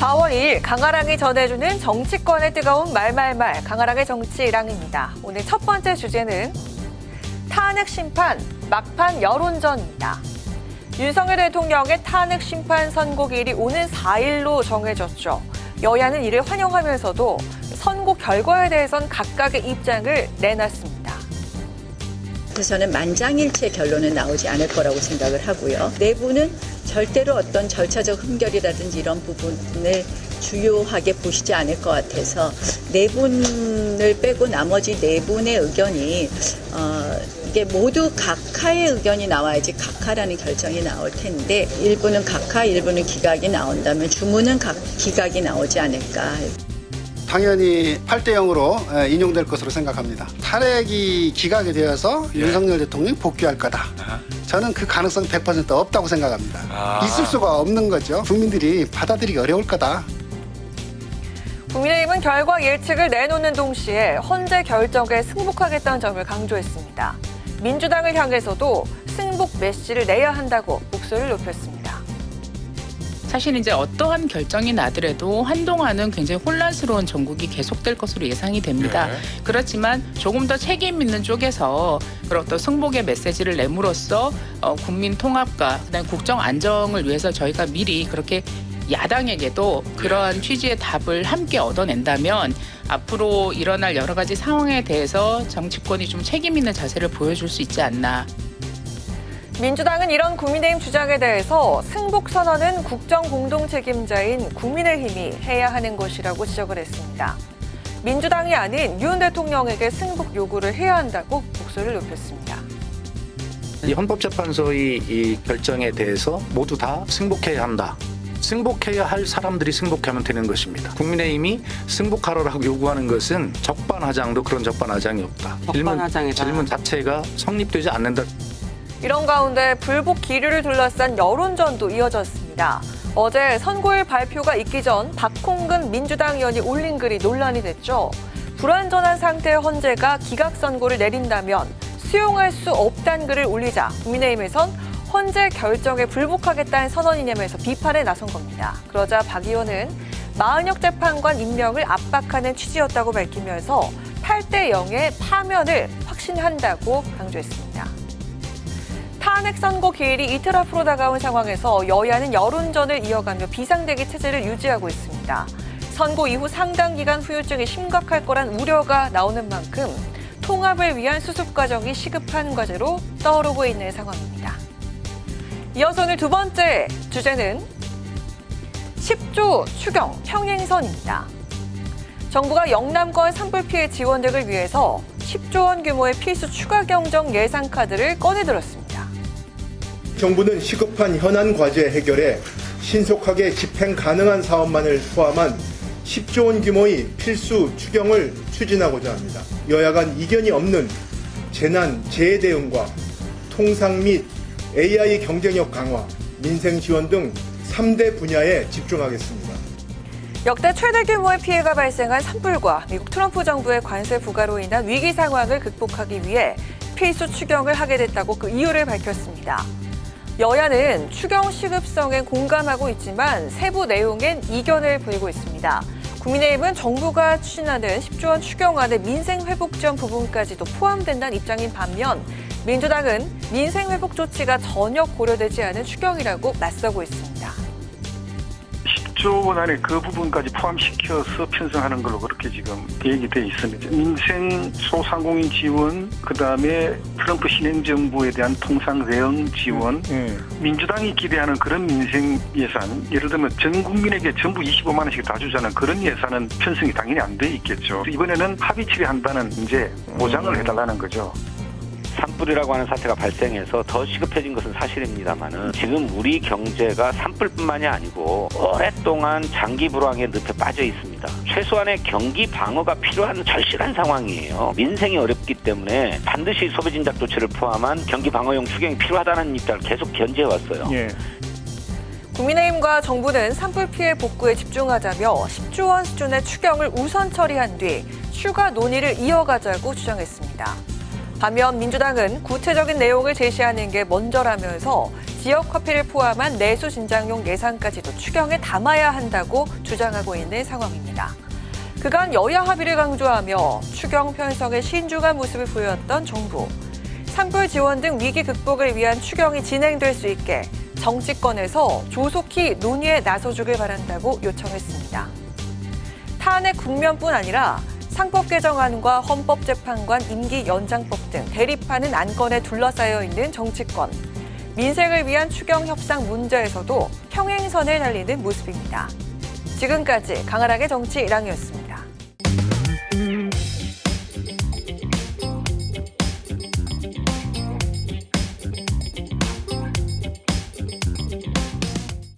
4월 2일 강아랑이 전해주는 정치권의 뜨거운 말말말 강아랑의 정치랑입니다. 오늘 첫 번째 주제는 탄핵 심판 막판 여론전입니다. 윤석열 대통령의 탄핵 심판 선고일이 오는 4일로 정해졌죠. 여야는 이를 환영하면서도 선고 결과에 대해선 각각의 입장을 내놨습니다. 그래서 저는 만장일치 결론은 나오지 않을 거라고 생각을 하고요. 내부는 절대로 어떤 절차적 흠결이라든지 이런 부분을 주요하게 보시지 않을 것 같아서 네 분을 빼고 나머지 네 분의 의견이 이게 모두 각하의 의견이 나와야지 각하라는 결정이 나올 텐데 일부는 각하, 일부는 기각이 나온다면 주문은 기각이 나오지 않을까. 당연히 8대0으로 인용될 것으로 생각합니다. 탄핵이 기각이 되어서 윤석열 대통령이 복귀할 거다. 저는 그 가능성 100% 없다고 생각합니다. 있을 수가 없는 거죠. 국민들이 받아들이기 어려울 거다. 국민의힘은 결과 예측을 내놓는 동시에 헌재 결정에 승복하겠다는 점을 강조했습니다. 민주당을 향해서도 승복 메시지를 내야 한다고 목소리를 높였습니다. 사실 이제 어떠한 결정이 나더라도 한동안은 굉장히 혼란스러운 전국이 계속될 것으로 예상이 됩니다. 네. 그렇지만 조금 더 책임 있는 쪽에서 그런 어떤 승복의 메시지를 내므로써 국민 통합과 그다음에 국정 안정을 위해서 저희가 미리 그렇게 야당에게도 그러한 취지의 답을 함께 얻어낸다면 앞으로 일어날 여러 가지 상황에 대해서 정치권이 좀 책임 있는 자세를 보여줄 수 있지 않나. 민주당은 이런 국민의힘 주장에 대해서 승복 선언은 국정 공동 책임자인 국민의힘이 해야 하는 것이라고 지적을 했습니다. 민주당이 아닌 윤 대통령에게 승복 요구를 해야 한다고 목소리를 높였습니다. 이 헌법재판소의 이 결정에 대해서 모두 다 승복해야 한다. 승복해야 할 사람들이 승복하면 되는 것입니다. 국민의힘이 승복하라고 요구하는 것은 적반하장도 그런 적반하장이 없다. 질문 자체가 성립되지 않는다. 이런 가운데 불복 기류를 둘러싼 여론전도 이어졌습니다. 어제 선고일 발표가 있기 전 박홍근 민주당 의원이 올린 글이 논란이 됐죠. 불완전한 상태의 헌재가 기각 선고를 내린다면 수용할 수 없다는 글을 올리자 국민의힘에선 헌재 결정에 불복하겠다는 선언이냐면서 비판에 나선 겁니다. 그러자 박 의원은 마은혁 재판관 임명을 압박하는 취지였다고 밝히면서 8대0의 파면을 확신한다고 강조했습니다. 탄핵 선고 기일이 이틀 앞으로 다가온 상황에서 여야는 여론전을 이어가며 비상대기 체제를 유지하고 있습니다. 선고 이후 상당 기간 후유증이 심각할 거란 우려가 나오는 만큼 통합을 위한 수습 과정이 시급한 과제로 떠오르고 있는 상황입니다. 이어서 오늘 두 번째 주제는 10조 추경 평행선입니다. 정부가 영남권 산불 피해 지원 등을 위해서 10조 원 규모의 필수 추가 경정 예산 카드를 꺼내들었습니다. 정부는 시급한 현안 과제 해결에 신속하게 집행 가능한 사업만을 포함한 10조 원 규모의 필수 추경을 추진하고자 합니다. 여야 간 이견이 없는 재난, 재해 대응과 통상 및 AI 경쟁력 강화, 민생 지원 등 3대 분야에 집중하겠습니다. 역대 최대 규모의 피해가 발생한 산불과 미국 트럼프 정부의 관세 부과로 인한 위기 상황을 극복하기 위해 필수 추경을 하게 됐다고 그 이유를 밝혔습니다. 여야는 추경 시급성에 공감하고 있지만 세부 내용엔 이견을 보이고 있습니다. 국민의힘은 정부가 추진하는 10조 원 추경안에 민생 회복 지원 부분까지도 포함된다는 입장인 반면 민주당은 민생 회복 조치가 전혀 고려되지 않은 추경이라고 맞서고 있습니다. 10조 원 안에 그 부분까지 포함시켜서 편성하는 걸로 그렇게 지금 계획이 돼 있습니다. 민생 소상공인 지원, 그다음에 트럼프 신행정부에 대한 통상 대응 지원, 민주당이 기대하는 그런 민생 예산, 예를 들면 전 국민에게 전부 25만 원씩 다 주자는 그런 예산은 편성이 당연히 안 돼 있겠죠. 이번에는 합의 처리한다는 이제 보장을 해달라는 거죠. 산불이라고 하는 사태가 발생해서 더 시급해진 것은 사실입니다만은 지금 우리 경제가 산불뿐만이 아니고 오랫동안 장기 불황의 늪에 빠져 있습니다. 최소한의 경기 방어가 필요한 절실한 상황이에요. 민생이 어렵기 때문에 반드시 소비 진작 조치를 포함한 경기 방어용 추경이 필요하다는 입장을 계속 견지해왔어요. 국민의힘과 정부는 산불 피해 복구에 집중하자며 10조 원 수준의 추경을 우선 처리한 뒤 추가 논의를 이어가자고 주장했습니다. 반면 민주당은 구체적인 내용을 제시하는 게 먼저라면서 지역 화폐를 포함한 내수 진작용 예산까지도 추경에 담아야 한다고 주장하고 있는 상황입니다. 그간 여야 합의를 강조하며 추경 편성에 신중한 모습을 보였던 정부. 산불 지원 등 위기 극복을 위한 추경이 진행될 수 있게 정치권에서 조속히 논의에 나서주길 바란다고 요청했습니다. 탄핵 국면뿐 아니라 상법 개정안과 헌법재판관 임기 연장법 등 대립하는 안건에 둘러싸여 있는 정치권. 민생을 위한 추경 협상 문제에서도 평행선을 달리는 모습입니다. 지금까지 강하락의 정치 1항이었습니다.